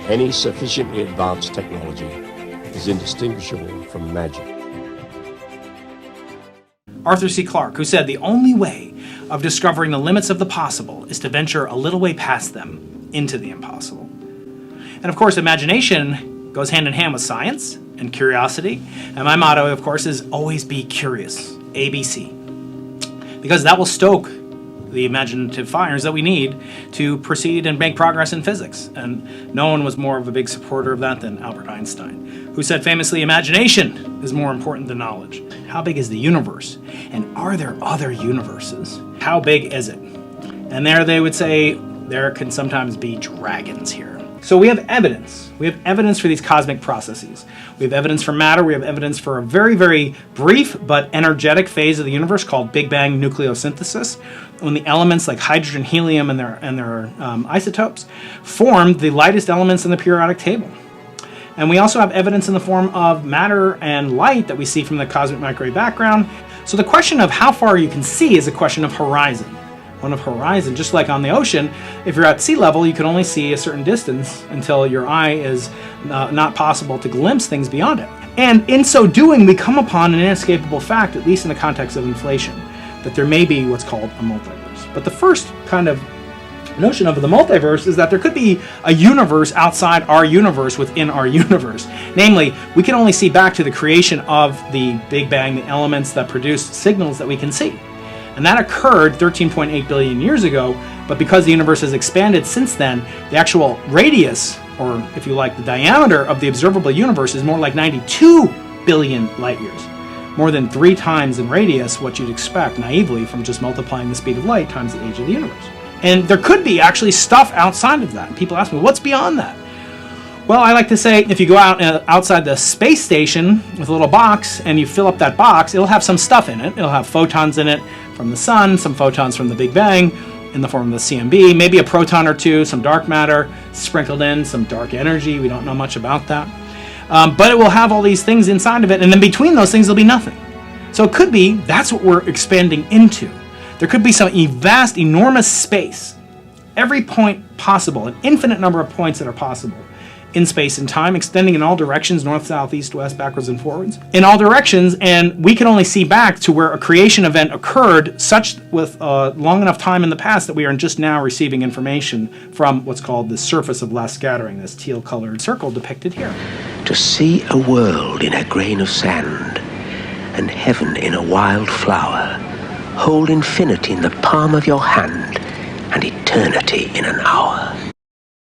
Any sufficiently advanced technology is indistinguishable from magic. Arthur C. Clarke, who said the only way of discovering the limits of the possible is to venture a little way past them into the impossible. And of course, imagination goes hand in hand with science and curiosity. And my motto, of course, is always be curious, ABC. Because that will stoke the imaginative fires that we need to proceed and make progress in physics. And no one was more of a big supporter of that than Albert Einstein, who said famously, imagination is more important than knowledge. How big is the universe? And are there other universes? How big is it? And there they would say there can sometimes be dragons here. So we have evidence. We have evidence for these cosmic processes. We have evidence for matter. We have evidence for a very, very brief but energetic phase of the universe called Big Bang nucleosynthesis, when the elements like hydrogen, helium, and their isotopes formed the lightest elements in the periodic table. And we also have evidence in the form of matter and light that we see from the cosmic microwave background. So the question of how far you can see is a question of horizon. One of horizon, just like on the ocean, if you're at sea level, you can only see a certain distance until your eye is not possible to glimpse things beyond it. And in so doing, we come upon an inescapable fact, at least in the context of inflation, that there may be what's called a multiverse. But the first kind of notion of the multiverse is that there could be a universe outside our universe within our universe. Namely, we can only see back to the creation of the Big Bang, the elements that produce signals that we can see. And that occurred 13.8 billion years ago, but because the universe has expanded since then, the actual radius, or if you like, the diameter of the observable universe is more like 92 billion light years. More than 3 times in radius what you'd expect naively from just multiplying the speed of light times the age of the universe. And there could be actually stuff outside of that. People ask me, what's beyond that? Well, I like to say if you go out outside the space station with a little box and you fill up that box, it'll have some stuff in it. It'll have photons in it from the sun, some photons from the Big Bang in the form of the CMB, maybe a proton or two, some dark matter sprinkled in, some dark energy. We don't know much about that. But it will have all these things inside of it, and then between those things there'll be nothing. So it could be that's what we're expanding into. There could be some vast, enormous space, every point possible, an infinite number of points that are possible in space and time, extending in all directions, north, south, east, west, backwards, and forwards, in all directions, and we can only see back to where a creation event occurred, such with long enough time in the past that we are just now receiving information from what's called the surface of last scattering, this teal-colored circle depicted here. To see a world in a grain of sand, and heaven in a wild flower, hold infinity in the palm of your hand, and eternity in an hour.